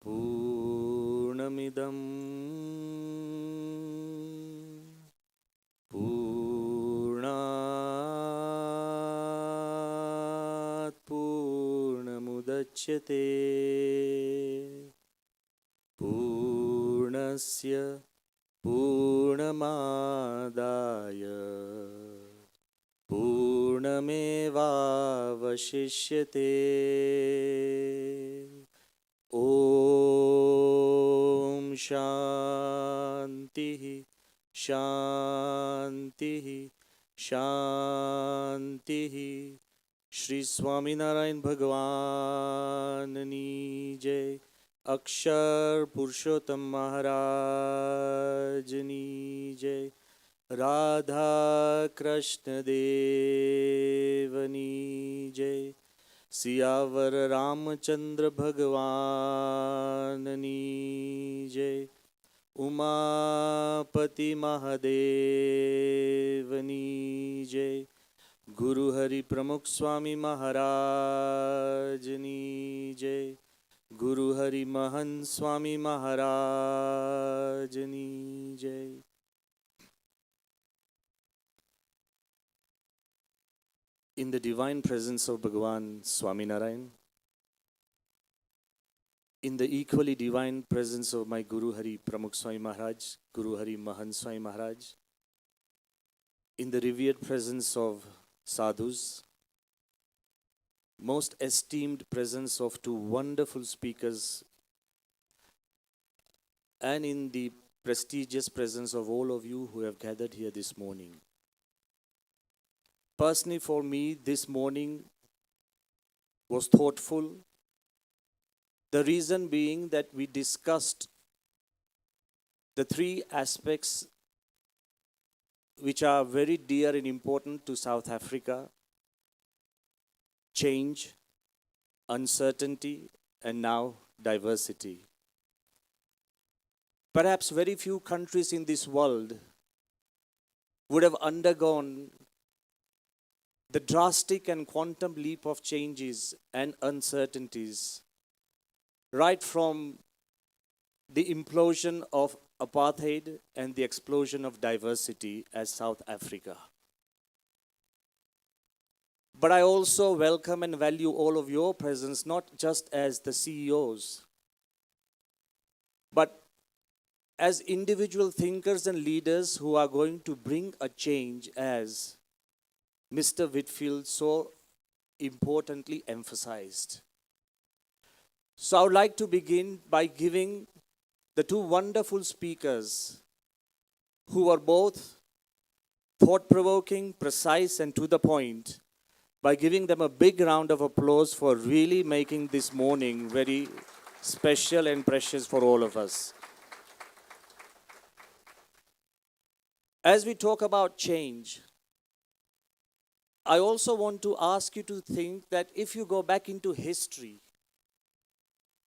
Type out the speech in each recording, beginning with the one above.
पूर्णमिदं पूर्णात् पूर्णमुदच्यते पूर्णस्य पूर्णमादाय पूर्णमेवावशिष्यते। ॐ शान्तिः शान्तिः शान्तिः। श्री स्वामीनारायण भगवाननी जय। अक्षर पुरुषोत्तम महाराजनी जय। राधा कृष्ण देवनी जय। सियावर रामचंद्र भगवाननी जय। उमापति महादेवनी जय। गुरु हरि प्रमुख स्वामी महाराजनी जय। गुरु हरि महंत स्वामी महाराजनी जय। In the divine presence of Bhagavan Swami Narayan, in the equally divine presence of my Guru Hari Pramukh Swami Maharaj, Guru Hari Mahant Swami Maharaj, in the revered presence of sadhus, most esteemed presence of two wonderful speakers, and in the prestigious presence of all of you who have gathered here this morning. Personally, for me, this morning was thoughtful. The reason being that we discussed the three aspects which are very dear and important to South Africa: change, uncertainty, and now diversity. Perhaps very few countries in this world would have undergone the drastic and quantum leap of changes and uncertainties, right from the implosion of apartheid and the explosion of diversity as South Africa. But I also welcome and value all of your presence, not just as the CEOs, but as individual thinkers and leaders who are going to bring a change, as Mr. Whitfield so importantly emphasized. So I would like to begin by giving the two wonderful speakers, who are both thought-provoking, precise, and to the point, by giving them a big round of applause for really making this morning very special and precious for all of us. As we talk about change, I also want to ask you to think that if you go back into history,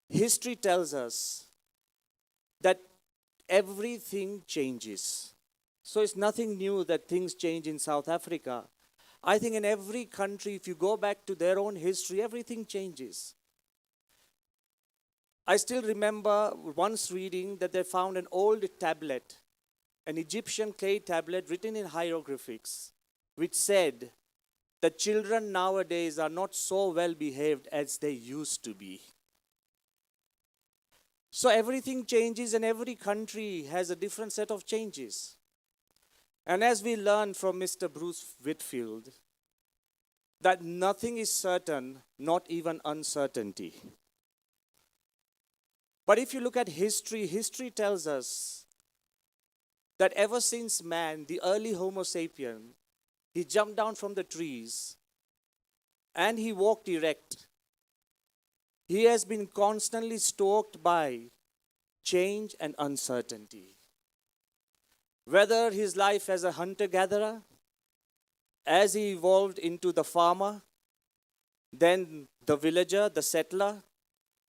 history tells us that everything changes. So it's nothing new that things change in South Africa. I think in every country, if you go back to their own history, everything changes. I still remember once reading that they found an old tablet, an Egyptian clay tablet written in hieroglyphics, which said that children nowadays are not so well behaved as they used to be. So everything changes, and every country has a different set of changes. And as we learned from Mr. Bruce Whitfield, that nothing is certain, not even uncertainty. But if you look at history, history tells us that ever since man, the early Homo sapien, he jumped down from the trees and he walked erect. He has been constantly stoked by change and uncertainty. Whether his life as a hunter-gatherer, as he evolved into the farmer, then the villager, the settler,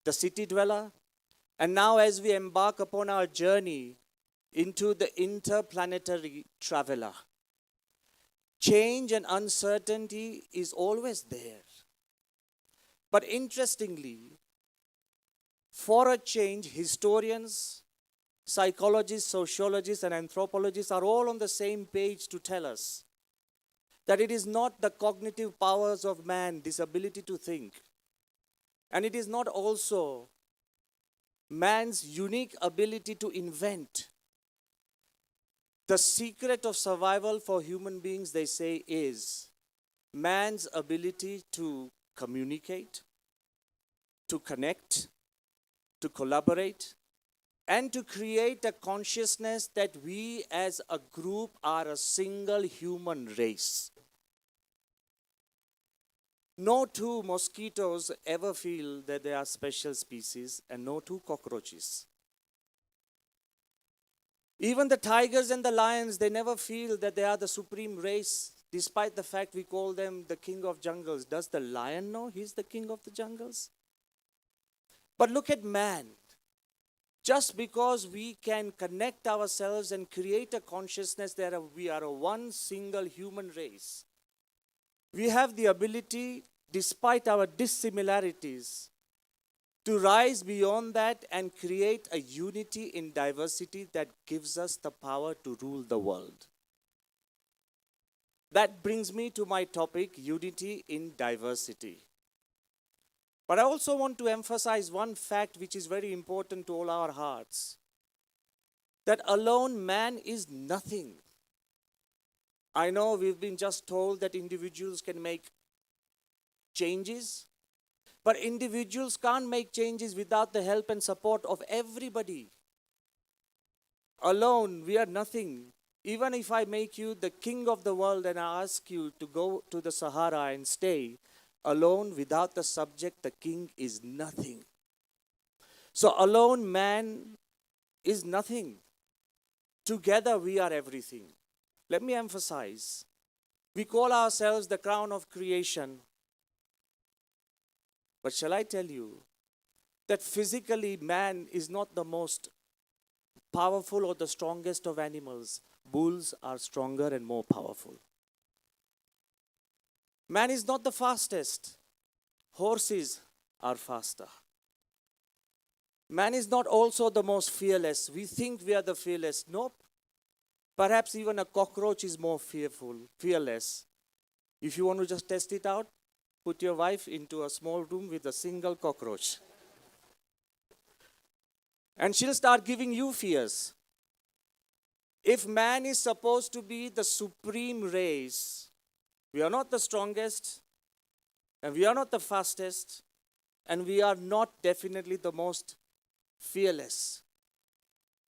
the city dweller, and now as we embark upon our journey into the interplanetary traveler, change and uncertainty is always there. But interestingly, For a change, historians, psychologists, sociologists, and anthropologists are all on the same page to tell us that it is not the cognitive powers of man, this ability to think, and it is not also man's unique ability to invent. The secret of survival for human beings, they say, is man's ability to communicate, to connect, to collaborate, and to create a consciousness that we as a group are a single human race. No two mosquitoes ever feel that they are special species, and no two cockroaches. Even the tigers and the lions, they never feel that they are the supreme race, despite the fact we call them the king of jungles. Does the lion know he's the king of the jungles? But look at man. Just because we can connect ourselves and create a consciousness that we are a one single human race, we have the ability, despite our dissimilarities, to rise beyond that and create a unity in diversity that gives us the power to rule the world. That brings me to my topic, unity in diversity. But I also want to emphasize one fact which is very important to all our hearts, that alone man is nothing. I know we've been just told that individuals can make changes, but individuals can't make changes without the help and support of everybody. Alone, we are nothing. Even if I make you the king of the world and I ask you to go to the Sahara and stay, alone, without the subject, the king is nothing. So alone, man is nothing. Together, we are everything. Let me emphasize, we call ourselves the crown of creation. But shall I tell you that physically man is not the most powerful or the strongest of animals. Bulls are stronger and more powerful. Man is not the fastest. Horses are faster. Man is not also the most fearless. We think we are the fearless. Nope. Perhaps even a cockroach is more fearless. If you want to just test it out, put your wife into a small room with a single cockroach. And she'll start giving you fears. If man is supposed to be the supreme race, we are not the strongest, and we are not the fastest, and we are not definitely the most fearless.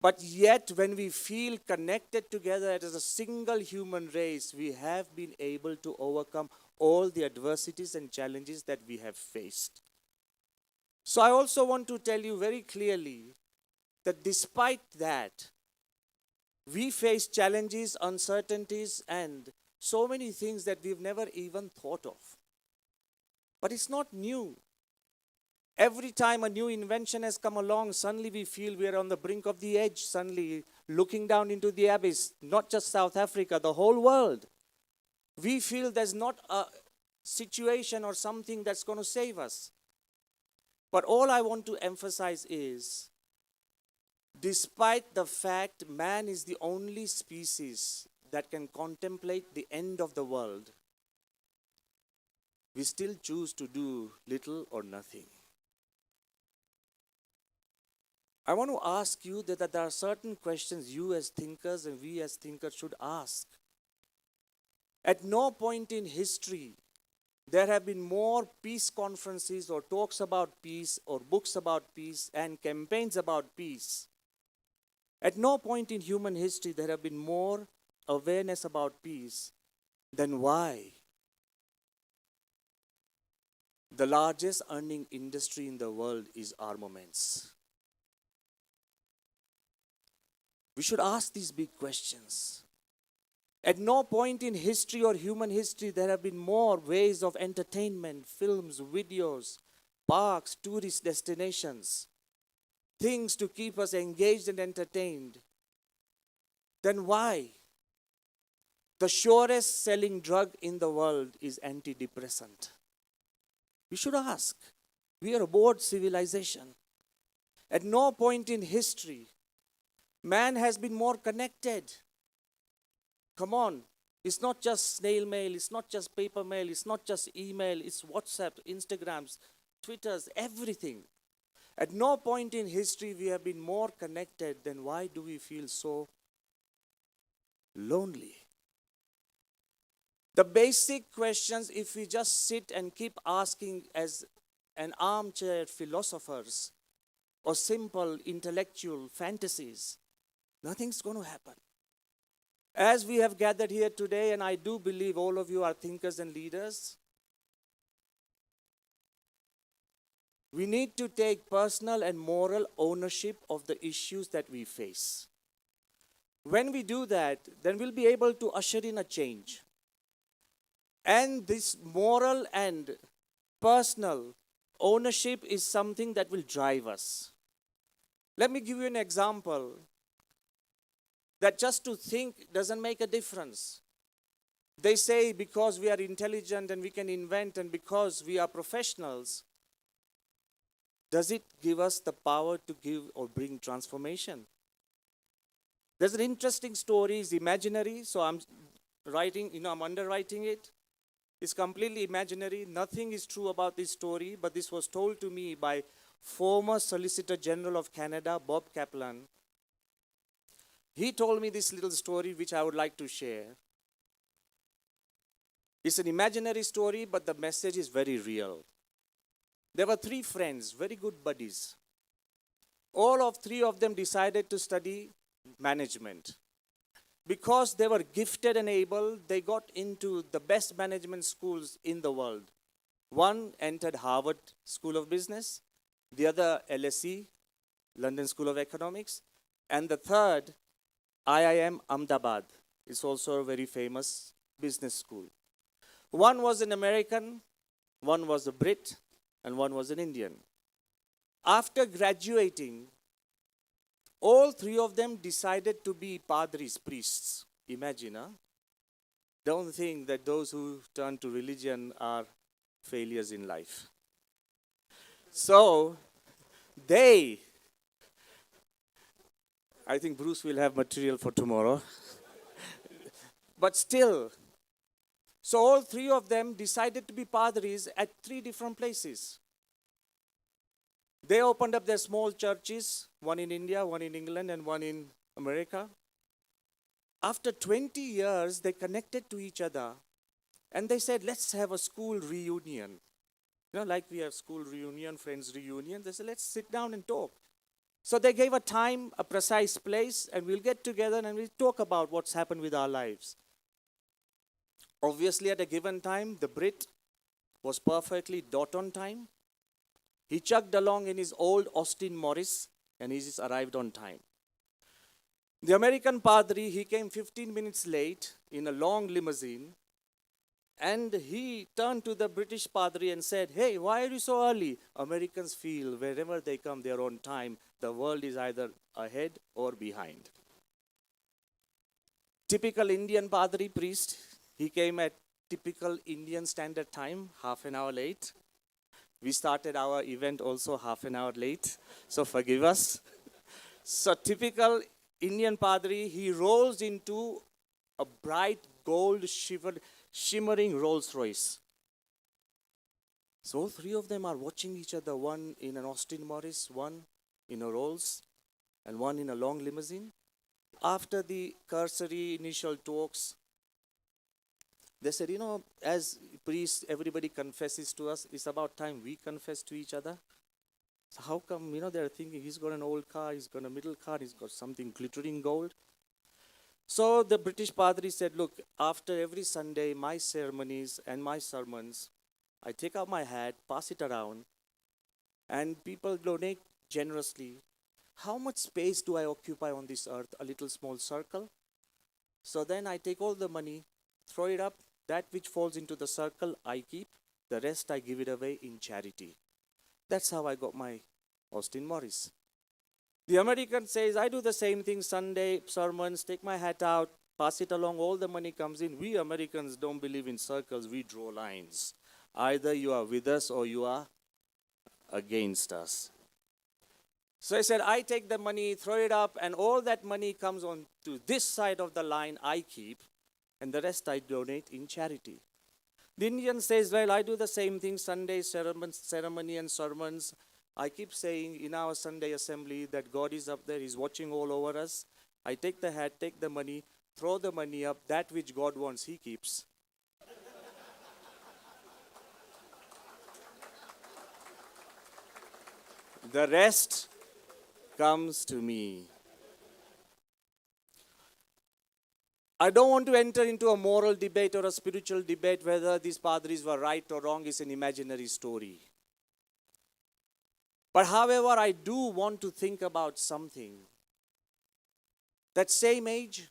But yet, when we feel connected together as a single human race, we have been able to overcome all the adversities and challenges that we have faced. So I also want to tell you very clearly that despite that, we face challenges, uncertainties, and so many things that we've never even thought of. But it's not new. Every time a new invention has come along, suddenly we feel we are on the brink of the edge, suddenly looking down into the abyss. Not just South Africa, the whole world. We feel there's not a situation or something that's going to save us. But all I want to emphasize is, despite the fact man is the only species that can contemplate the end of the world, we still choose to do little or nothing. I want to ask you that there are certain questions you as thinkers and we as thinkers should ask. At no point in history there have been more peace conferences or talks about peace or books about peace and campaigns about peace. At no point in human history there have been more awareness about peace. Then why? The largest earning industry in the world is armaments. We should ask these big questions. At no point in history or human history there have been more ways of entertainment, films, videos, parks, tourist destinations, things to keep us engaged and entertained. Then why? The surest selling drug in the world is antidepressant. We should ask. We are a bored civilization. At no point in history, man has been more connected. Come on. It's not just snail mail, it's not just paper mail, it's not just email, it's WhatsApp, Instagrams, Twitters, everything. At no point in history we have been more connected. Then why do we feel so lonely? The basic questions, if we just sit and keep asking as an armchair philosophers or simple intellectual fantasies, nothing's going to happen. As we have gathered here today, and I do believe all of you are thinkers and leaders, we need to take personal and moral ownership of the issues that we face. When we do that, then we'll be able to usher in a change. And this moral and personal ownership is something that will drive us. Let me give you an example that just to think doesn't make a difference. They say because we are intelligent and we can invent and because we are professionals, does it give us the power to give or bring transformation? There's an interesting story, it's imaginary, so I'm underwriting it. It's completely imaginary. Nothing is true about this story, but this was told to me by former Solicitor General of Canada, Bob Kaplan. He told me this little story which I would like to share. It's an imaginary story, but the message is very real. There were 3 friends, very good buddies. All of 3 of them decided to study management. Because they were gifted and able, they got into the best management schools in the world. One entered Harvard School of Business, the other LSE, London School of Economics, and the third, IIM Ahmedabad. It's also a very famous business school. One was an American, one was a Brit, and one was an Indian. After graduating, all 3 of them decided to be padris, priests. Imagine, huh? Don't think that those who turn to religion are failures in life. So, I think Bruce will have material for tomorrow. But still, so all 3 of them decided to be padris at 3 different places. They opened up their small churches, one in India, one in England, and one in America. After 20 years, they connected to each other and they said, let's have a school reunion. Like we have school reunion, friends reunion. They said, let's sit down and talk. So they gave a time, a precise place, and we'll get together and we'll talk about what's happened with our lives. Obviously, at a given time, the Brit was perfectly dot on time. He chugged along in his old Austin Morris and he just arrived on time. The American padri, he came 15 minutes late in a long limousine and he turned to the British padri and said, hey, why are you so early? Americans feel wherever they come, they're on time. The world is either ahead or behind. Typical Indian padri priest, he came at typical Indian standard time, half an hour late. We started our event also half an hour late, so forgive us. So typical Indian padri, he rolls into a bright gold shimmering Rolls Royce. So all 3 of them are watching each other, one in an Austin Morris, one in a Rolls, and one in a long limousine. After the cursory initial talks, they said, as priests, everybody confesses to us. It's about time we confess to each other. So how come, they're thinking he's got an old car, he's got a middle car, he's got something glittering gold. So the British padri said, look, after every Sunday, my ceremonies and my sermons, I take out my hat, pass it around, and people donate generously. How much space do I occupy on this earth? A little small circle. So then I take all the money, throw it up. That which falls into the circle, I keep. The rest, I give it away in charity. That's how I got my Austin Morris. The American says, I do the same thing, Sunday sermons, take my hat out, pass it along, all the money comes in. We Americans don't believe in circles, we draw lines. Either you are with us or you are against us. So I said, I take the money, throw it up, and all that money comes on to this side of the line I keep, and the rest I donate in charity. The Indian says, well, I do the same thing, Sunday ceremony and sermons. I keep saying in our Sunday assembly that God is up there, He's watching all over us. I take the hat, take the money, throw the money up, that which God wants, He keeps. The rest comes to me. I don't want to enter into a moral debate or a spiritual debate whether these padris were right or wrong. Is an imaginary story. But however, I do want to think about something. That same age,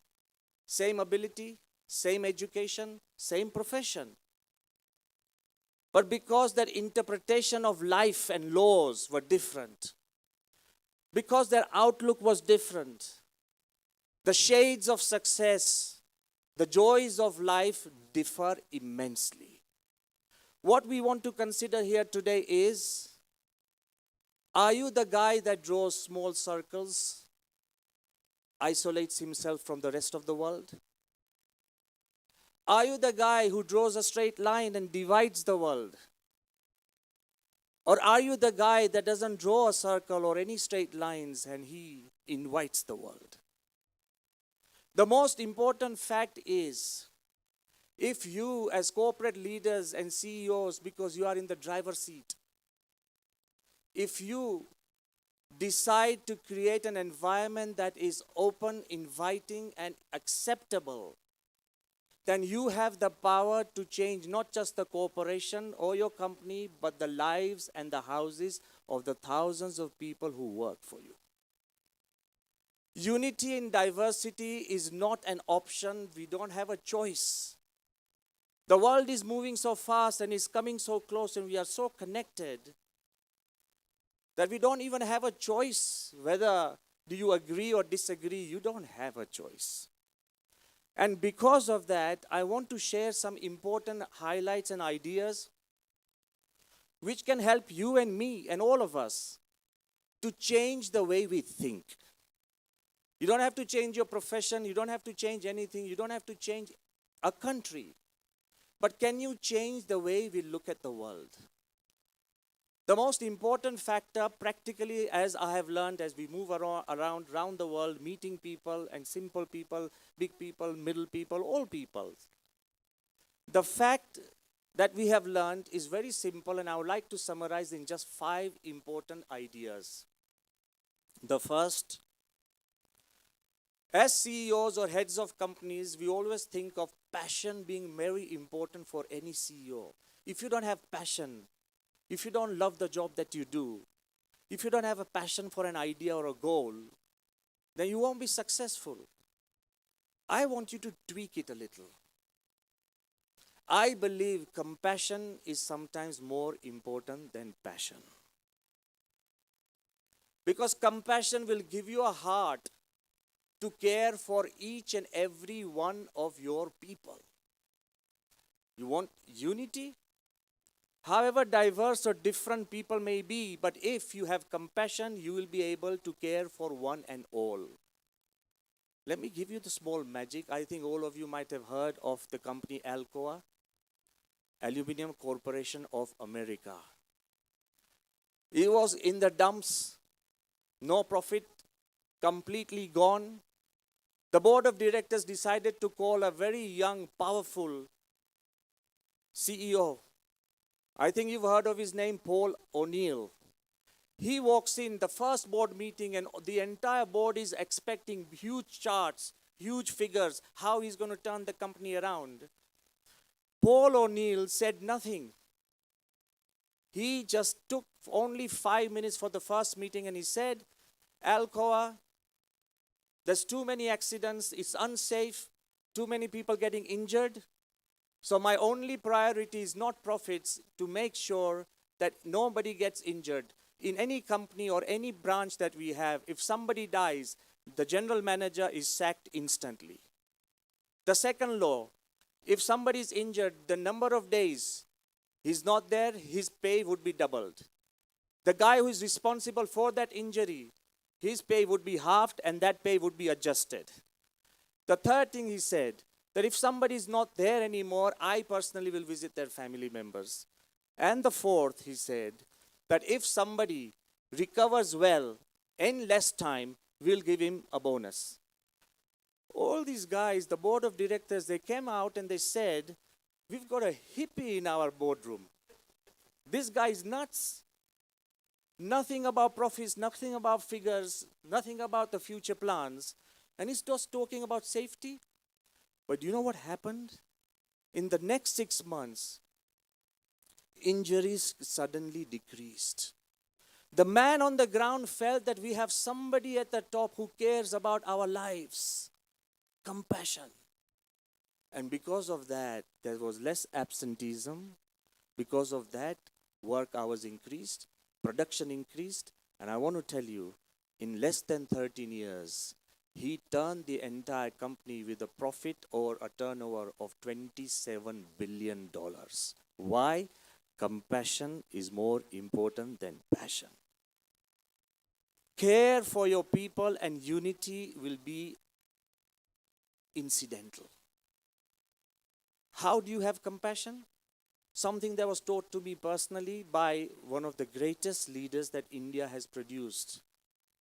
same ability, same education, same profession. But because that interpretation of life and laws were different, because their outlook was different, the shades of success, the joys of life differ immensely. What we want to consider here today is, are you the guy that draws small circles, isolates himself from the rest of the world? Are you the guy who draws a straight line and divides the world? Or are you the guy that doesn't draw a circle or any straight lines and he invites the world? The most important fact is, if you as corporate leaders and CEOs, because you are in the driver's seat, if you decide to create an environment that is open, inviting, and acceptable, then you have the power to change not just the corporation or your company, but the lives and the houses of the thousands of people who work for you. Unity in diversity is not an option. We don't have a choice. The world is moving so fast and is coming so close, and we are so connected that we don't even have a choice whether do you agree or disagree. You don't have a choice. And because of that, I want to share some important highlights and ideas which can help you and me and all of us to change the way we think. You don't have to change your profession. You don't have to change anything. You don't have to change a country. But can you change the way we look at the world? The most important factor, practically, as I have learned as we move around the world, meeting people and simple people, big people, middle people, all people. The fact that we have learned is very simple, and I would like to summarize in just 5 important ideas. The first, as CEOs or heads of companies, we always think of passion being very important for any CEO. If you don't have passion, if you don't love the job that you do, if you don't have a passion for an idea or a goal, then you won't be successful. I want you to tweak it a little. I believe compassion is sometimes more important than passion. Because compassion will give you a heart to care for each and every one of your people. You want unity? However diverse or different people may be, but if you have compassion, you will be able to care for one and all. Let me give you the small magic. I think all of you might have heard of the company Alcoa, Aluminum Corporation of America. It was in the dumps, no profit, completely gone. The board of directors decided to call a very young, powerful CEO. I think you've heard of his name, Paul O'Neill. He walks in the first board meeting and the entire board is expecting huge charts, huge figures, how he's going to turn the company around. Paul O'Neill said nothing. He just took only 5 minutes for the first meeting and he said, Alcoa, there's too many accidents, it's unsafe, too many people getting injured. So my only priority is not profits, to make sure that nobody gets injured. In any company or any branch that we have, if somebody dies, the general manager is sacked instantly. The second law, if somebody is injured, the number of days he's not there, his pay would be doubled. The guy who is responsible for that injury, his pay would be halved and that pay would be adjusted. The third thing he said, that if somebody is not there anymore, I personally will visit their family members. And the fourth, he said, that if somebody recovers well in less time, we'll give him a bonus. All these guys, the board of directors, they came out and they said, we've got a hippie in our boardroom. This guy is nuts. Nothing about profits, nothing about figures, nothing about the future plans. And he's just talking about safety. But you know what happened? In the next 6 months, injuries suddenly decreased. The man on the ground felt that we have somebody at the top who cares about our lives. Compassion. And because of that, there was less absenteeism. Because of that, work hours increased, production increased. And I want to tell you, in less than 13 years, he turned the entire company with a profit or a turnover of $27 billion. Why? Compassion is more important than passion. Care for your people and unity will be incidental. How do you have compassion? Something that was taught to me personally by one of the greatest leaders that India has produced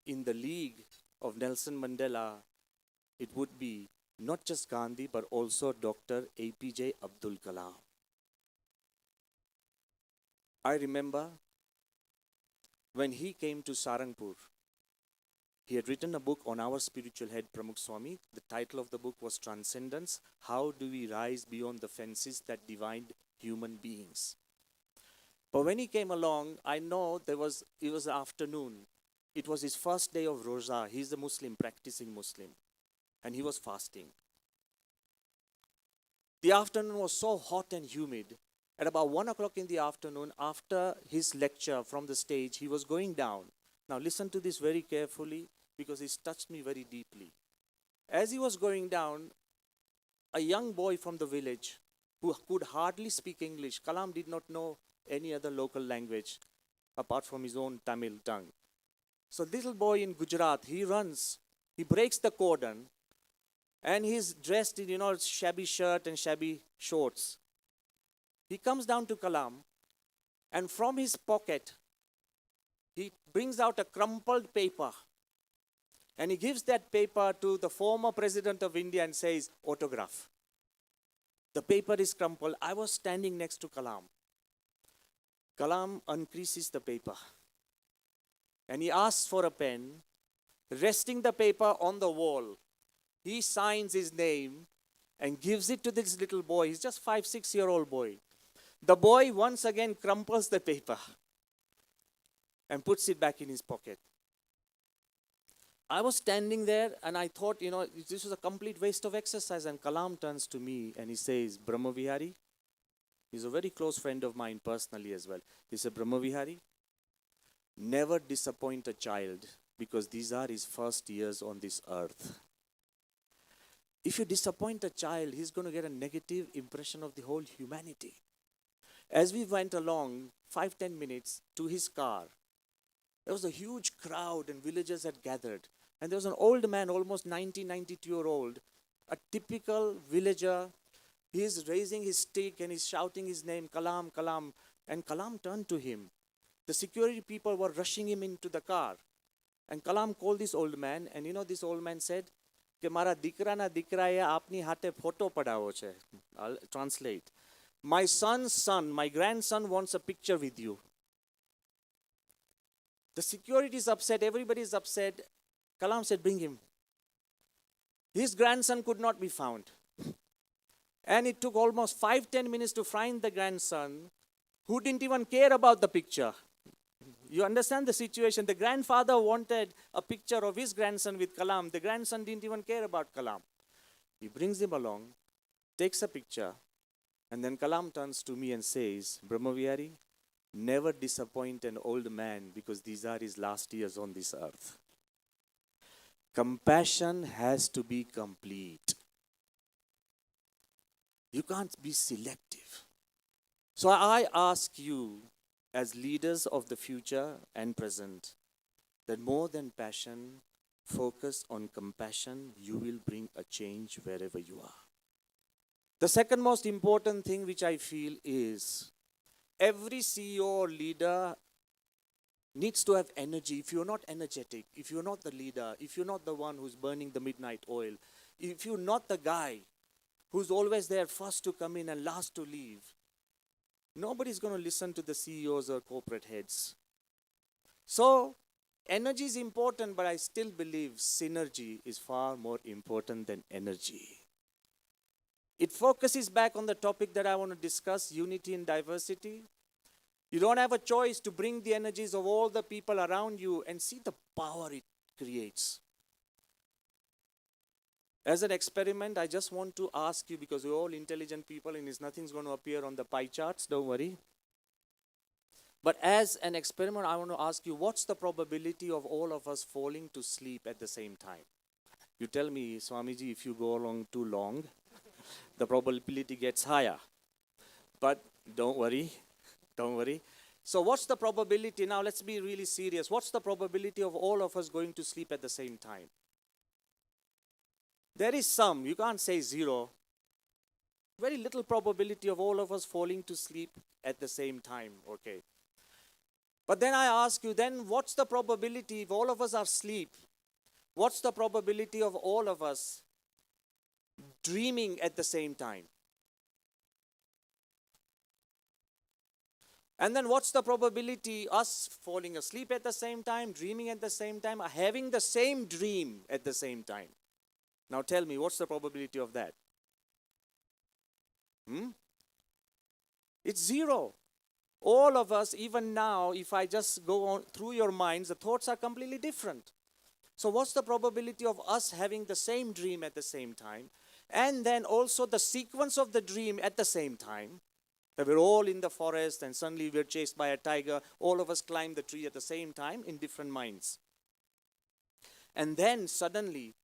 in the league of Nelson Mandela. It would be not just Gandhi, but also Dr. APJ Abdul Kalam. I remember when he came to Sarangpur, he had written a book on our spiritual head, Pramukh Swami. The title of the book was Transcendence. How do we rise beyond the fences that divide human beings? But when he came along, I know it was afternoon. It was his first day of Roza. He's a Muslim, practicing Muslim. And he was fasting. The afternoon was so hot and humid. At about 1 o'clock in the afternoon, after his lecture from the stage, he was going down. Now listen to this very carefully because it's touched me very deeply. As he was going down, a young boy from the village who could hardly speak English, Kalam did not know any other local language apart from his own Tamil tongue. So this little boy in Gujarat, he runs, he breaks the cordon, and he's dressed in, shabby shirt and shabby shorts. He comes down to Kalam, and from his pocket, he brings out a crumpled paper, and he gives that paper to the former president of India and says, autograph. The paper is crumpled. I was standing next to Kalam. Kalam uncreases the paper, and he asks for a pen, resting the paper on the wall. He signs his name and gives it to this little boy. He's just 5-6-year-old boy. The boy once again crumples the paper and puts it back in his pocket. I was standing there and I thought, this was a complete waste of exercise. And Kalam turns to me and he says, Brahmavihari, he's a very close friend of mine personally as well. He said, Brahmavihari, never disappoint a child because these are his first years on this earth. If you disappoint a child, he's going to get a negative impression of the whole humanity. As we went along, 5-10 minutes to his car, there was a huge crowd and villagers had gathered. And there was an old man, almost 92-year-old, a typical villager. He's raising his stick and he's shouting his name, Kalam, Kalam. And Kalam turned to him. The security people were rushing him into the car. And Kalam called this old man, and this old man said, કે મારા દીકરાના દીકરાએ આપની હાથે photo પડાવો છે. I'll translate. My son's son, my grandson wants a picture with you. The security is upset, everybody is upset. Kalam said, bring him. His grandson could not be found. And it took almost 5-10 minutes to find the grandson who didn't even care about the picture. You understand the situation? The grandfather wanted a picture of his grandson with Kalam. The grandson didn't even care about Kalam. He brings him along, takes a picture, and then Kalam turns to me and says, Brahmavihari, never disappoint an old man because these are his last years on this earth. Compassion has to be complete. You can't be selective. So I ask you, as leaders of the future and present, that more than passion, focus on compassion, you will bring a change wherever you are. The second most important thing which I feel is every CEO or leader needs to have energy. If you're not energetic, if you're not the leader, if you're not the one who's burning the midnight oil, if you're not the guy who's always there first to come in and last to leave, nobody's going to listen to the CEOs or corporate heads. So, energy is important, but I still believe synergy is far more important than energy. It focuses back on the topic that I want to discuss, unity and diversity. You don't have a choice to bring the energies of all the people around you and see the power it creates. As an experiment, I just want to ask you, because we're all intelligent people and nothing's going to appear on the pie charts, don't worry. But as an experiment, I want to ask you, what's the probability of all of us falling to sleep at the same time? You tell me, Swamiji, if you go along too long, the probability gets higher. But don't worry, don't worry. So what's the probability? Now let's be really serious. What's the probability of all of us going to sleep at the same time? There is some, you can't say zero. Very little probability of all of us falling to sleep at the same time, okay? But then I ask you, then what's the probability if all of us are asleep? What's the probability of all of us dreaming at the same time? And then what's the probability us falling asleep at the same time, dreaming at the same time, or having the same dream at the same time? Now tell me, what's the probability of that? It's zero. All of us, even now, if I just go on through your minds, the thoughts are completely different. So what's the probability of us having the same dream at the same time? And then also the sequence of the dream at the same time. That we're all in the forest and suddenly we're chased by a tiger. All of us climb the tree at the same time in different minds. And then suddenly,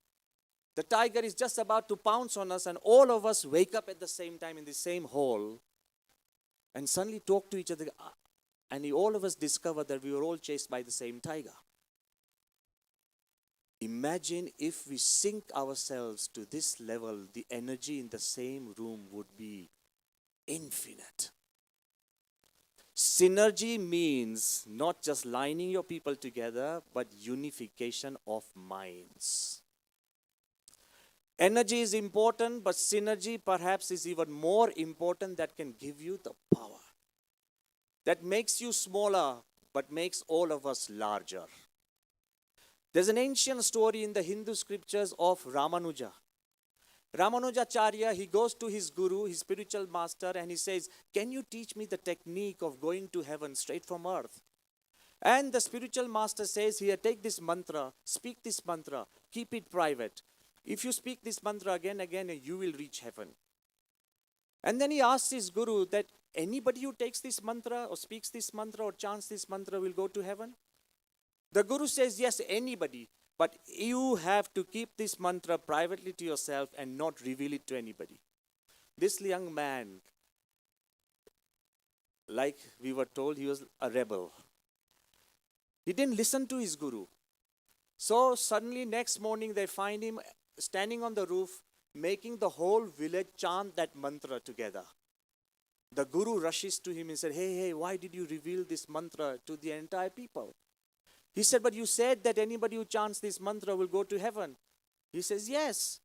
the tiger is just about to pounce on us and all of us wake up at the same time in the same hall and suddenly talk to each other. And all of us discover that we were all chased by the same tiger. Imagine if we sync ourselves to this level, the energy in the same room would be infinite. Synergy means not just lining your people together, but unification of minds. Energy is important, but synergy perhaps is even more important, that can give you the power. That makes you smaller, but makes all of us larger. There's an ancient story in the Hindu scriptures of Ramanuja. Ramanujacharya, he goes to his guru, his spiritual master, and he says, can you teach me the technique of going to heaven straight from earth? And the spiritual master says, here, take this mantra, speak this mantra, keep it private. If you speak this mantra again, you will reach heaven. And then he asks his guru that anybody who takes this mantra or speaks this mantra or chants this mantra will go to heaven? The guru says, yes, anybody. But you have to keep this mantra privately to yourself and not reveal it to anybody. This young man, like we were told, he was a rebel. He didn't listen to his guru. So suddenly next morning they find him standing on the roof, making the whole village chant that mantra together. The guru rushes to him and said, hey, why did you reveal this mantra to the entire people? He said, but you said that anybody who chants this mantra will go to heaven. He says, yes.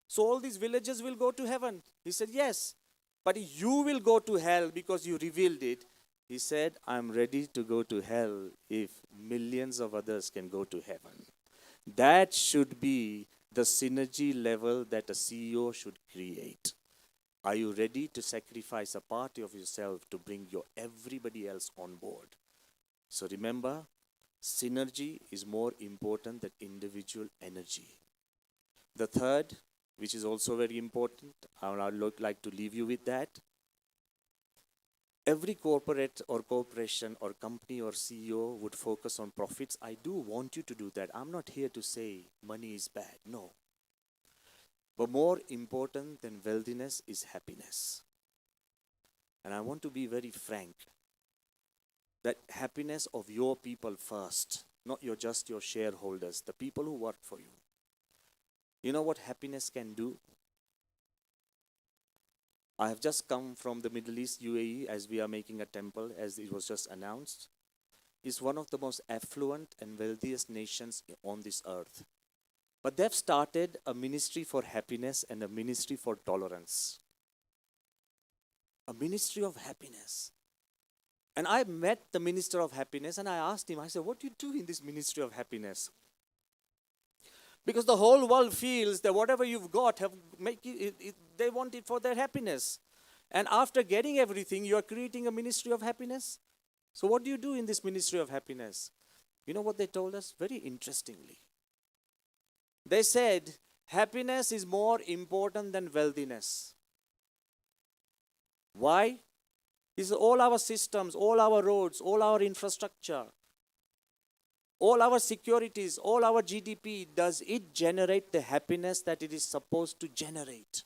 So all these villagers will go to heaven. He said, yes. But you will go to hell because you revealed it. He said, I'm ready to go to hell if millions of others can go to heaven. That should be the synergy level that a CEO should create. Are you ready to sacrifice a part of yourself to bring everybody else on board? So remember, synergy is more important than individual energy. The third, which is also very important, I would like to leave you with that. Every corporate or corporation or company or CEO would focus on profits. I do want you to do that. I'm not here to say money is bad. No. But more important than wealthiness is happiness. And I want to be very frank. That happiness of your people first not just your shareholders, the people who work for you. You know what happiness can do? I have just come from the Middle East, UAE, as we are making a temple, as it was just announced. It's one of the most affluent and wealthiest nations on this earth. But they've started a ministry for happiness and a ministry for tolerance. A ministry of happiness. And I met the minister of happiness and I asked him, I said, what do you do in this ministry of happiness? Because the whole world feels that whatever you've got, they want it for their happiness. And after getting everything, you are creating a ministry of happiness. So what do you do in this ministry of happiness? You know what they told us? Very interestingly. They said, happiness is more important than wealthiness. Why? It's all our systems, all our roads, all our infrastructure, all our securities, all our GDP, does it generate the happiness that it is supposed to generate?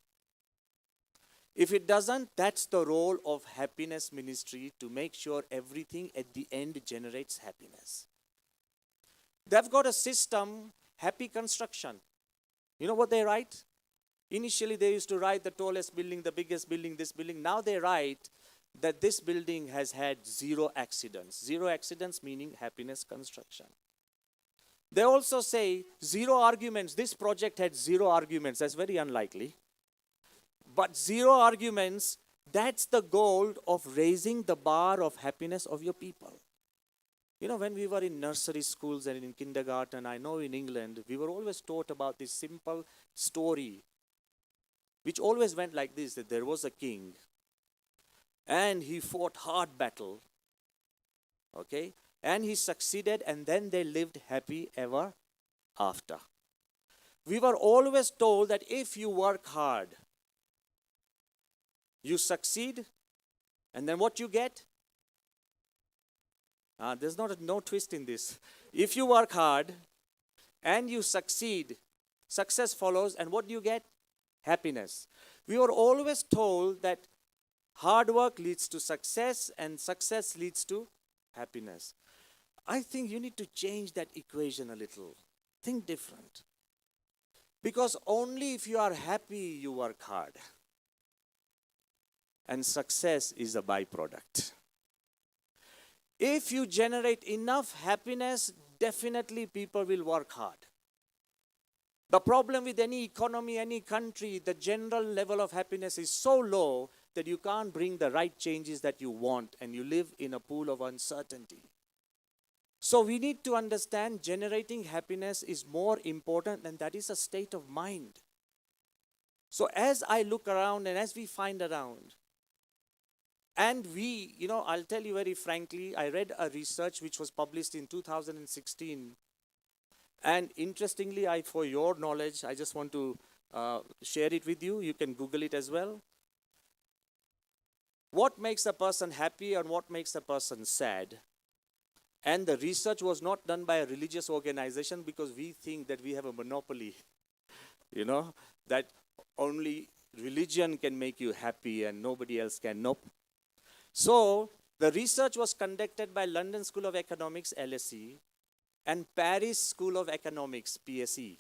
If it doesn't, that's the role of happiness ministry, to make sure everything at the end generates happiness. They've got a system, happy construction. You know what they write? Initially they used to write the tallest building, the biggest building, this building. Now they write that this building has had 0 accidents. 0 accidents meaning happiness construction. They also say 0 arguments. This project had 0 arguments. That's very unlikely. But 0 arguments, that's the goal of raising the bar of happiness of your people. You know, when we were in nursery schools and in kindergarten, I know in England, we were always taught about this simple story, which always went like this, that there was a king, and he fought hard battle, okay, and he succeeded, and then they lived happy ever after. We were always told that if you work hard, you succeed, and then what you get? There's no twist in this. If you work hard and you succeed, success follows, and what do you get? Happiness. We were always told that hard work leads to success and success leads to happiness. I think you need to change that equation a little. Think different. Because only if you are happy, you work hard. And success is a byproduct. If you generate enough happiness, definitely people will work hard. The problem with any economy, any country, the general level of happiness is so low that you can't bring the right changes that you want, and you live in a pool of uncertainty. So we need to understand generating happiness is more important, and that is a state of mind. So as I look around and as we find around, and I'll tell you very frankly, I read a research which was published in 2016. And interestingly, for your knowledge, I just want to share it with you. You can Google it as well. What makes a person happy and what makes a person sad? And the research was not done by a religious organization, because we think that we have a monopoly, that only religion can make you happy and nobody else can. Nope. So the research was conducted by London School of Economics, LSE, and Paris School of Economics, PSE.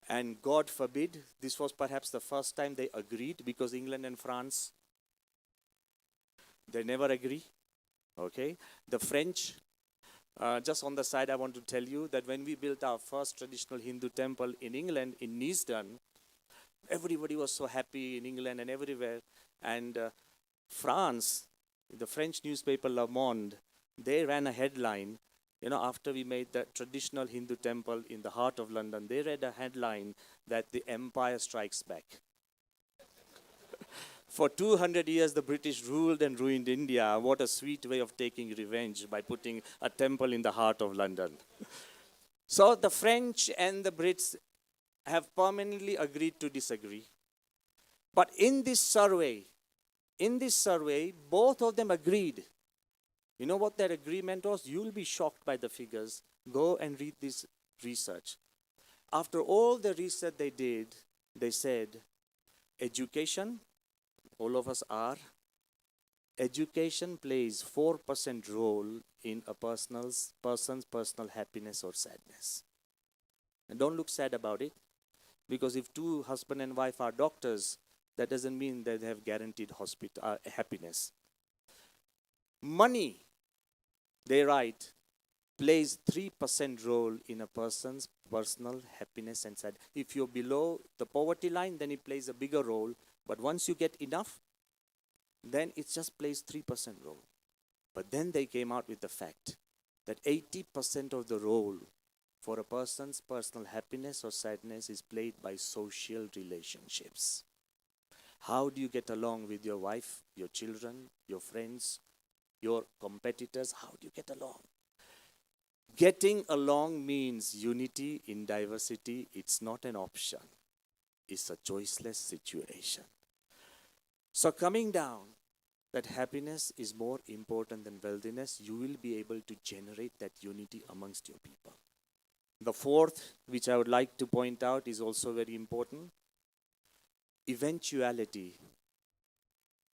And God forbid, this was perhaps the first time they agreed, because England and France, they never agree. Okay? The French, just on the side, I want to tell you that when we built our first traditional Hindu temple in England, in Neasden, everybody was so happy in England and everywhere. And France, the French newspaper Le Monde, they ran a headline, after we made the traditional Hindu temple in the heart of London, they read a headline that the empire strikes back. For 200 years, the British ruled and ruined India. What a sweet way of taking revenge by putting a temple in the heart of London. So the French and the Brits have permanently agreed to disagree. But in this survey, both of them agreed. You know what their agreement was? You'll be shocked by the figures. Go and read this research. After all the research they did, they said, education, all of us are. education plays 4% role in a person's personal happiness or sadness. And don't look sad about it, because if two husband and wife are doctors, that doesn't mean that they have guaranteed happiness. Money, they write, plays 3% role in a person's personal happiness and sadness. If you're below the poverty line, then it plays a bigger role. But once you get enough, then it just plays 3% role. But then they came out with the fact that 80% of the role for a person's personal happiness or sadness is played by social relationships. How do you get along with your wife, your children, your friends, your competitors? How do you get along? Getting along means unity in diversity. It's not an option. It's a choiceless situation. So coming down, that happiness is more important than wealthiness, you will be able to generate that unity amongst your people. The fourth, which I would like to point out, is also very important. Eventuality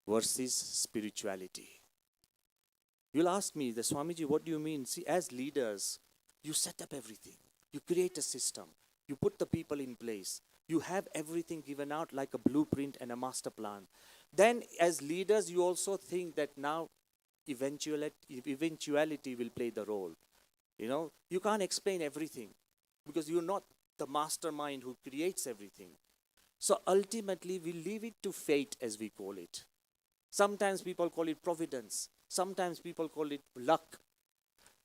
versus spirituality. You'll ask me, the Swamiji, what do you mean? See, as leaders, you set up everything. You create a system. You put the people in place. You have everything given out like a blueprint and a master plan. Then as leaders, you also think that now eventuality will play the role. You know, you can't explain everything because you're not the mastermind who creates everything. So ultimately, we leave it to fate, as we call it. Sometimes people call it providence. Sometimes people call it luck.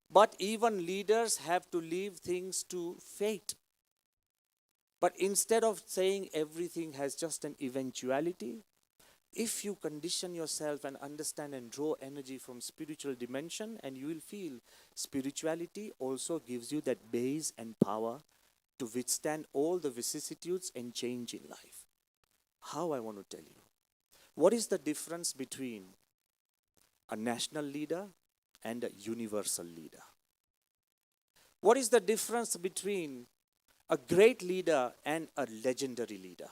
But even leaders have to leave things to fate. But instead of saying everything has just an eventuality, if you condition yourself and understand and draw energy from spiritual dimension, and you will feel spirituality also gives you that base and power to withstand all the vicissitudes and change in life. How, I want to tell you. What is the difference between a national leader and a universal leader? What is the difference between a great leader and a legendary leader?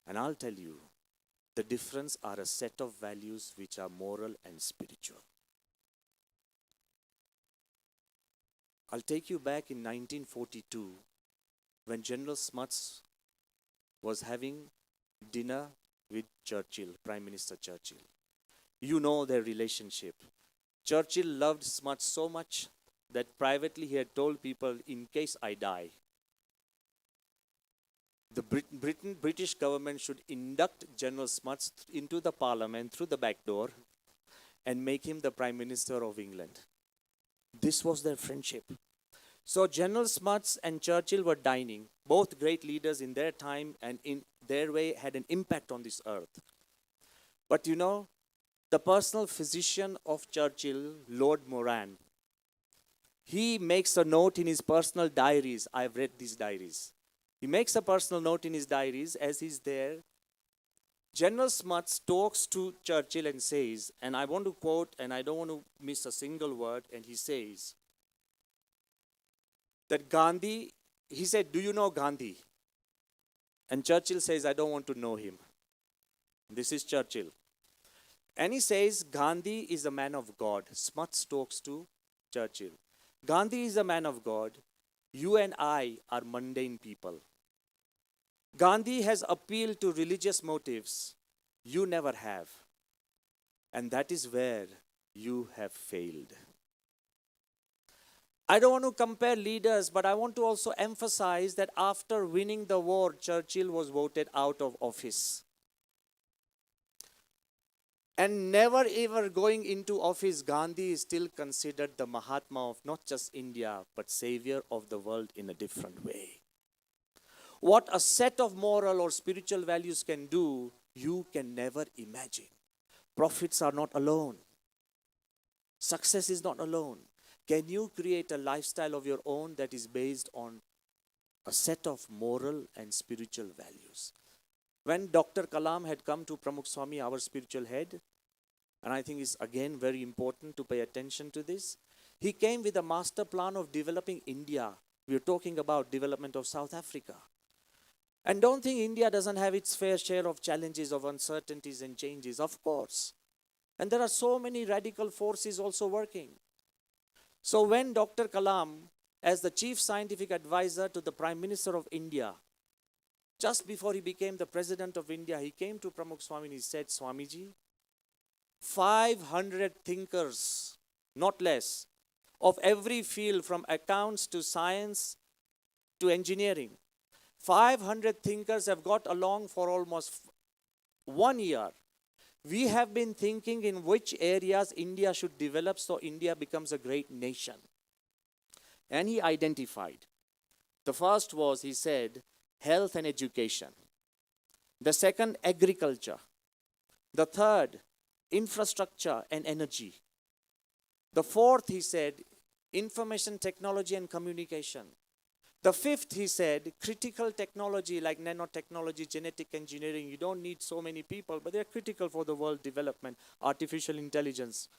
And I'll tell you, the difference are a set of values which are moral and spiritual. I'll take you back in 1942 when General Smuts was having dinner with Churchill, Prime Minister Churchill. You know their relationship. Churchill loved Smuts so much that privately he had told people, in case I die, the British government should induct General Smuts into the parliament through the back door and make him the Prime Minister of England. This was their friendship. So General Smuts and Churchill were dining, both great leaders in their time and in their way had an impact on this earth. But you know, the personal physician of Churchill, Lord Moran, he makes a note in his personal diaries. I've read these diaries. He makes a personal note in his diaries as he's there. General Smuts talks to Churchill and says, and I want to quote, and I don't want to miss a single word, and he says that Gandhi, he said, do you know Gandhi? And Churchill says, I don't want to know him. This is Churchill. And he says, Gandhi is a man of God. Smuts talks to Churchill. Gandhi is a man of God. You and I are mundane people. Gandhi has appealed to religious motives. You never have. And that is where you have failed. I don't want to compare leaders, but I want to also emphasize that after winning the war, Churchill was voted out of office. And never ever going into office, Gandhi is still considered the Mahatma of not just India, but savior of the world in a different way. What a set of moral or spiritual values can do, you can never imagine. Profits are not alone. Success is not alone. Can you create a lifestyle of your own that is based on a set of moral and spiritual values? When Dr. Kalam had come to Pramukh Swami, our spiritual head, and I think it's again very important to pay attention to this, he came with a master plan of developing India. We're talking about development of South Africa. And don't think India doesn't have its fair share of challenges, of uncertainties and changes. Of course. And there are so many radical forces also working. So when Dr. Kalam, as the chief scientific advisor to the Prime Minister of India, just before he became the President of India, he came to Pramukh Swami and he said, Swamiji, 500 thinkers, not less, of every field from accounts to science to engineering, 500 thinkers have got along for almost 1 year. We have been thinking in which areas India should develop so India becomes a great nation. And he identified. The first was, he said, health and education. The second, agriculture. The third, infrastructure and energy. The fourth, he said, information technology and communication. The fifth, he said, critical technology like nanotechnology, genetic engineering. You don't need so many people, but they're critical for the world development, artificial intelligence.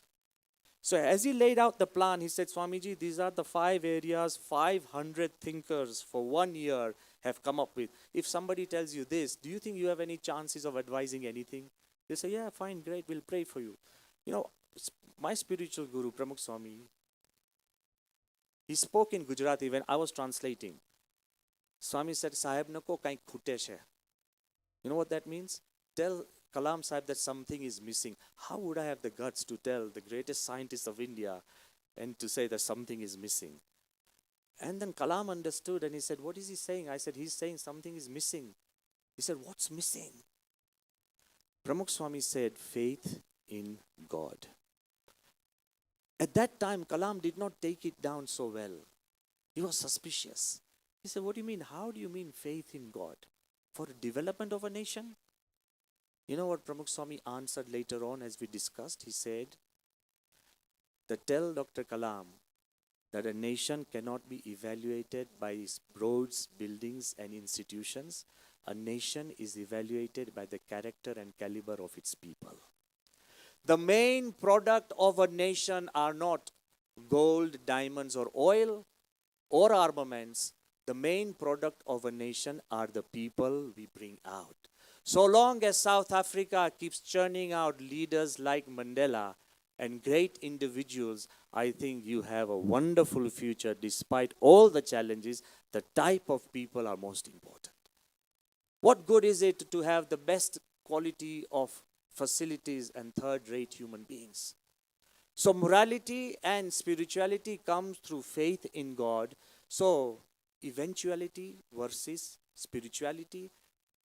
So as he laid out the plan, he said, Swamiji, these are the 5 areas 500 thinkers for 1 year have come up with. If somebody tells you this, do you think you have any chances of advising anything? They say, yeah, fine, great, we'll pray for you. You know, my spiritual guru, Pramukh Swami, he spoke in Gujarati when I was translating. Swami said, Sahib nako kai khute hai. You know what that means? Tell Kalam Sahib that something is missing. How would I have the guts to tell the greatest scientist of India and to say that something is missing? And then Kalam understood and he said, what is he saying? I said, he's saying something is missing. He said, what's missing? Pramukh Swami said, faith in God. At that time, Kalam did not take it down so well. He was suspicious. He said, what do you mean? How do you mean faith in God? For the development of a nation? You know what Pramukh Swami answered later on as we discussed? He said, that tell Dr. Kalam that a nation cannot be evaluated by its roads, buildings and institutions. A nation is evaluated by the character and caliber of its people. The main product of a nation are not gold, diamonds or oil or armaments. The main product of a nation are the people we bring out. So long as South Africa keeps churning out leaders like Mandela and great individuals, I think you have a wonderful future despite all the challenges. The type of people are most important. What good is it to have the best quality of facilities and third-rate human beings? So morality and spirituality comes through faith in God. So eventuality versus spirituality.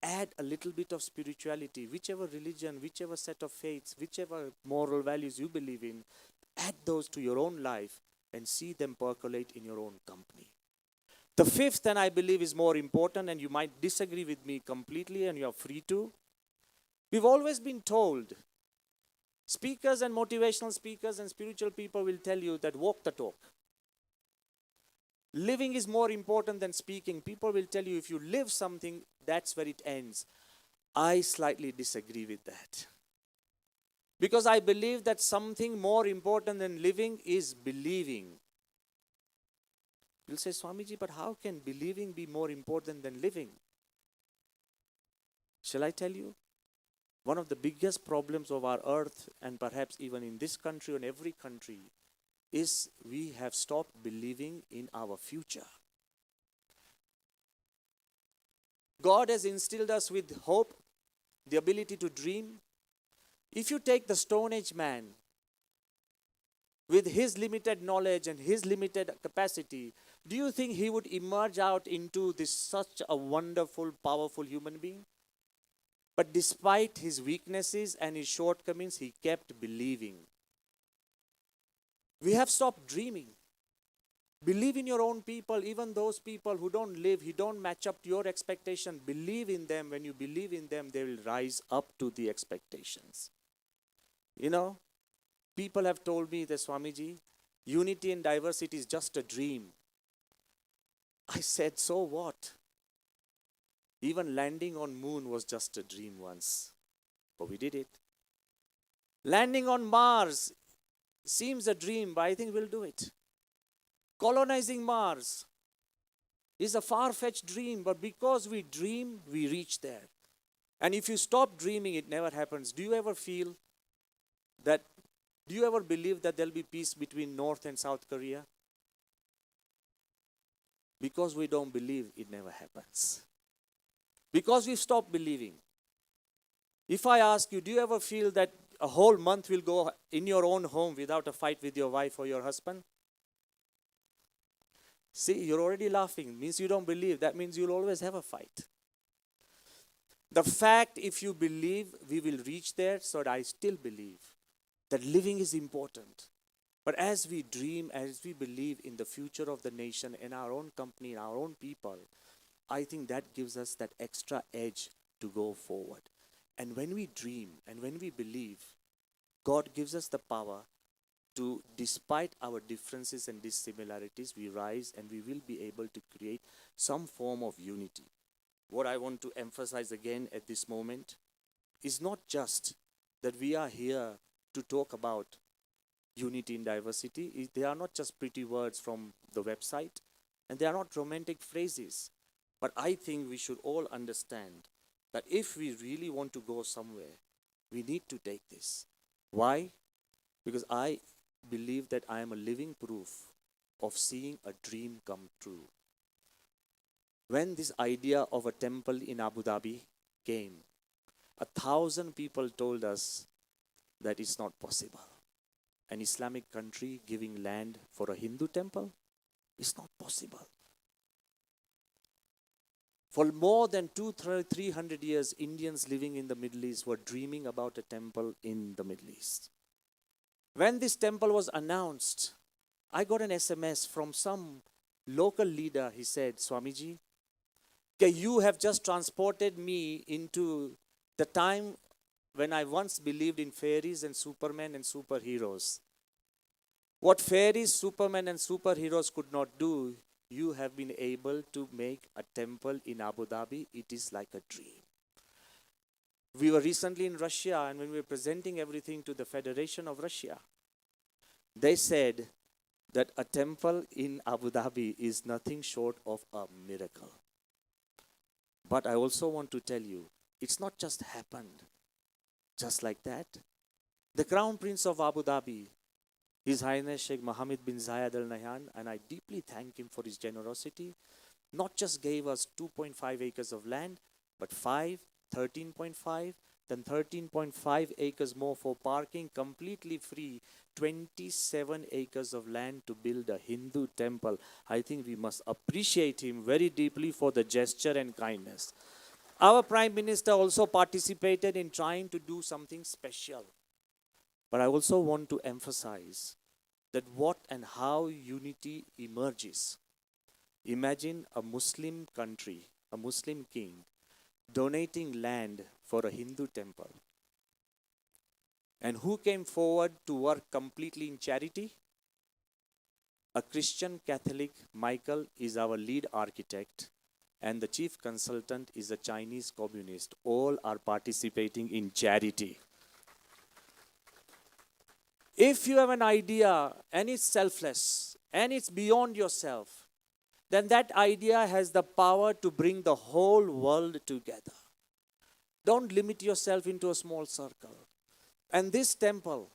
Add a little bit of spirituality, whichever religion, whichever set of faiths, whichever moral values you believe in, add those to your own life and see them percolate in your own company. The fifth, and I believe is more important, and you might disagree with me completely and you are free to. We've always been told, speakers and motivational speakers and spiritual people will tell you that walk the talk. Living is more important than speaking. People will tell you if you live something, that's where it ends. I slightly disagree with that. Because I believe that something more important than living is believing. You'll say, Swamiji, but how can believing be more important than living? Shall I tell you? One of the biggest problems of our earth, and perhaps even in this country and every country, is we have stopped believing in our future. God has instilled us with hope, the ability to dream. If you take the Stone Age man, with his limited knowledge and his limited capacity, do you think he would emerge out into this such a wonderful, powerful human being? But despite his weaknesses and his shortcomings, he kept believing. We have stopped dreaming. Believe in your own people, even those people who don't live, who don't match up to your expectation. Believe in them. When you believe in them, they will rise up to the expectations. You know, people have told me that, Swamiji, unity and diversity is just a dream. I said, so what? Even landing on moon was just a dream once. But we did it. Landing on Mars seems a dream, but I think we'll do it. Colonizing Mars is a far-fetched dream, but because we dream, we reach there. And if you stop dreaming, it never happens. Do you ever feel that, do you ever believe that there'll be peace between North and South Korea? Because we don't believe, it never happens. Because we've stopped believing. If I ask you, do you ever feel that a whole month will go in your own home without a fight with your wife or your husband? See, you're already laughing. It means you don't believe. That means you'll always have a fight. The fact, if you believe we will reach there, so that I still believe that living is important. But as we dream, as we believe in the future of the nation, in our own company, in our own people, I think that gives us that extra edge to go forward. And when we dream and when we believe, God gives us the power to, despite our differences and dissimilarities, we rise and we will be able to create some form of unity. What I want to emphasize again at this moment is not just that we are here to talk about unity in diversity. They are not just pretty words from the website, and they are not romantic phrases. But I think we should all understand that if we really want to go somewhere, we need to take this. Why? Because I believe that I am a living proof of seeing a dream come true. When this idea of a temple in Abu Dhabi came, 1,000 people told us that it's not possible. An Islamic country giving land for a Hindu temple is not possible. For more than 200-300 years, Indians living in the Middle East were dreaming about a temple in the Middle East. When this temple was announced, I got an SMS from some local leader. He said, Swamiji, you have just transported me into the time when I once believed in fairies and supermen and superheroes. What fairies, supermen and superheroes could not do, you have been able to make a temple in Abu Dhabi. It is like a dream. We were recently in Russia, and when we were presenting everything to the Federation of Russia, they said that a temple in Abu Dhabi is nothing short of a miracle. But I also want to tell you, it's not just happened just like that. The Crown Prince of Abu Dhabi, His Highness Sheikh Mohammed bin Zayed Al Nahyan, and I deeply thank him for his generosity, not just gave us 2.5 acres of land, but 5, 13.5, then 13.5 acres more for parking, completely free, 27 acres of land to build a Hindu temple. I think we must appreciate him very deeply for the gesture and kindness. Our Prime Minister also participated in trying to do something special. But I also want to emphasize that what and how unity emerges. Imagine a Muslim country, a Muslim king, donating land for a Hindu temple. And who came forward to work completely in charity? A Christian Catholic, Michael, is our lead architect, and the chief consultant is a Chinese communist. All are participating in charity. If you have an idea and it's selfless and it's beyond yourself, then that idea has the power to bring the whole world together. Don't limit yourself into a small circle. And this temple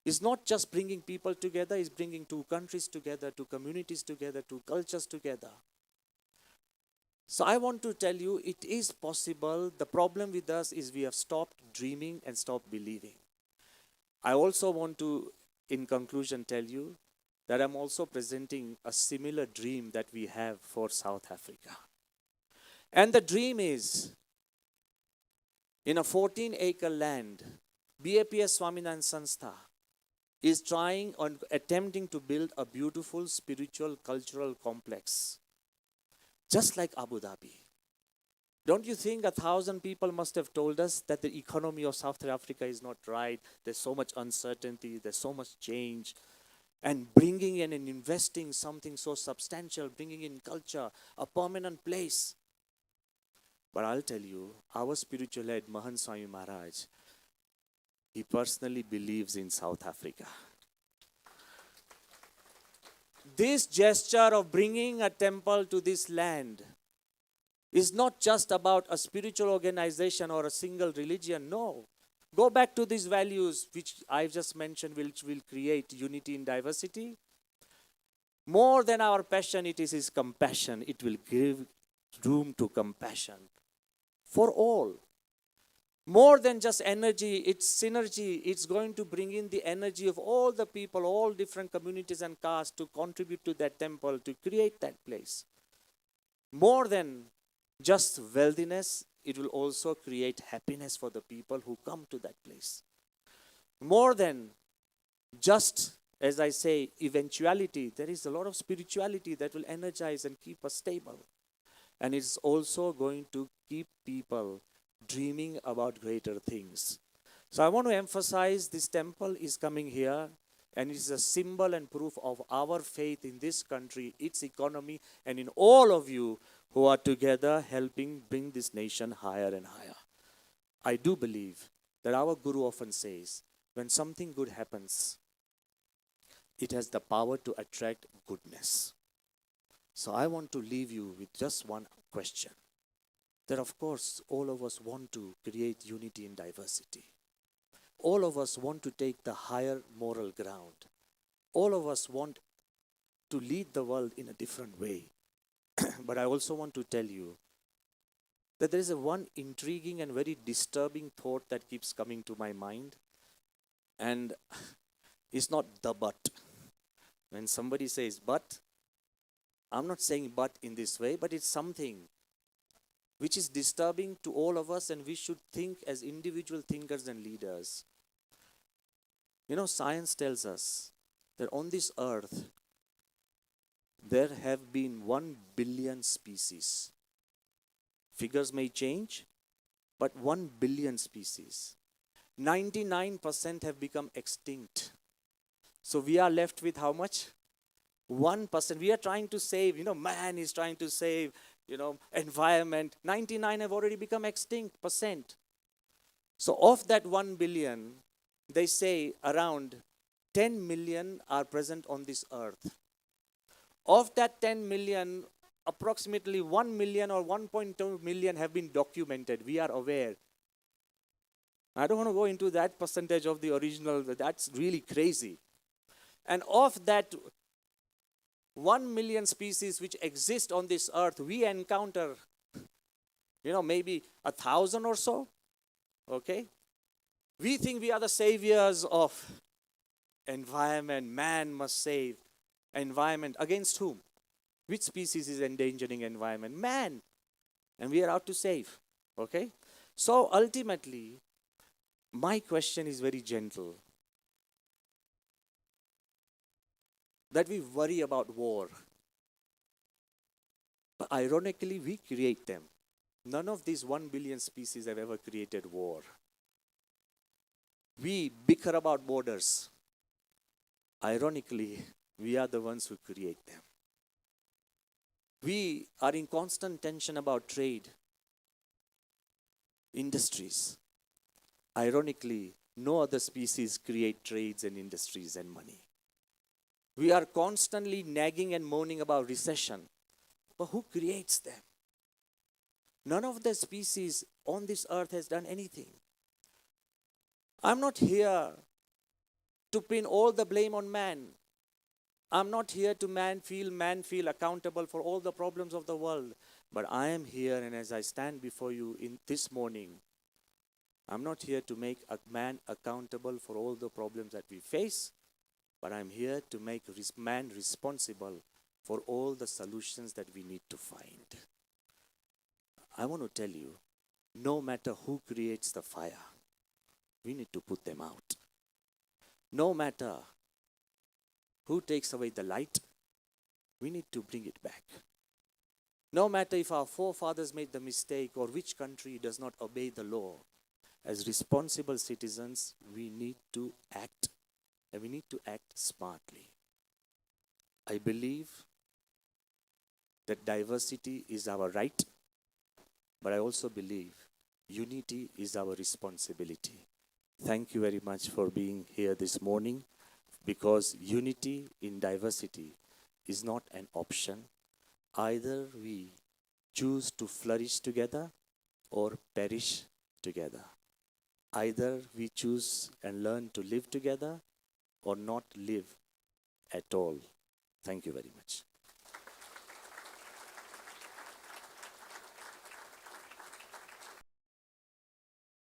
is not just bringing people together, it's bringing two countries together, two communities together, two cultures together. So I want to tell you, it is possible. The problem with us is we have stopped dreaming and stopped believing. I also want to, in conclusion, tell you that I'm also presenting a similar dream that we have for South Africa. And the dream is, in a 14-acre land, BAPS Swaminarayan Sanstha is trying on attempting to build a beautiful spiritual cultural complex, just like Abu Dhabi. Don't you think 1,000 people must have told us that the economy of South Africa is not right? There's so much uncertainty, there's so much change. And bringing in and investing something so substantial, bringing in culture, a permanent place. But I'll tell you, our spiritual head, Mahant Swami Maharaj, he personally believes in South Africa. This gesture of bringing a temple to this land is not just about a spiritual organization or a single religion. No. Go back to these values which I've just mentioned, which will create unity in diversity. More than our passion, it is His compassion. It will give room to compassion for all. More than just energy, it's synergy. It's going to bring in the energy of all the people, all different communities and castes to contribute to that temple, to create that place. More than just wealthiness, it will also create happiness for the people who come to that place. More than just, as I say, eventuality, there is a lot of spirituality that will energize and keep us stable. And it's also going to keep people dreaming about greater things. So I want to emphasize this temple is coming here, and it is a symbol and proof of our faith in this country, its economy, and in all of you who are together helping bring this nation higher and higher. I do believe that our Guru often says, when something good happens, it has the power to attract goodness. So I want to leave you with just one question. That of course all of us want to create unity in diversity. All of us want to take the higher moral ground. All of us want to lead the world in a different way. But I also want to tell you that there is a one intriguing and very disturbing thought that keeps coming to my mind. And it's not the but. When somebody says but, I'm not saying but in this way, but it's something which is disturbing to all of us, and we should think as individual thinkers and leaders. You know, science tells us that on this earth, there have been 1 billion species. Figures may change, but 1 billion species. 99% have become extinct. So we are left with how much? 1%. We are trying to save, man is trying to save, environment. 99 have already become extinct percent. So of that 1 billion, they say around 10 million are present on this earth. Of that 10 million, approximately 1 million or 1.2 million have been documented. We are aware. I don't want to go into that percentage of the original. That's really crazy. And of that 1 million species which exist on this earth, we encounter, maybe 1,000 or so. Okay? We think we are the saviors of environment. Man must save environment. Against whom? Which species is endangering environment? Man. And we are out to save. Okay? So ultimately, my question is very gentle. That we worry about war. But ironically, we create them. None of these 1 billion species have ever created war. We bicker about borders. Ironically, we are the ones who create them. We are in constant tension about trade, industries. Ironically, no other species create trades and industries and money. We are constantly nagging and moaning about recession. But who creates them? None of the species on this earth has done anything. I'm not here to pin all the blame on man. I'm not here to man feel accountable for all the problems of the world. But I am here, and as I stand before you in this morning, I'm not here to make a man accountable for all the problems that we face, but I'm here to make man responsible for all the solutions that we need to find. I want to tell you, no matter who creates the fire, we need to put them out. No matter who takes away the light, we need to bring it back. No matter if our forefathers made the mistake or which country does not obey the law, as responsible citizens, we need to act, and we need to act smartly. I believe that diversity is our right, but I also believe unity is our responsibility. Thank you very much for being here this morning, because unity in diversity is not an option. Either we choose to flourish together or perish together. Either we choose and learn to live together or not live at all. Thank you very much.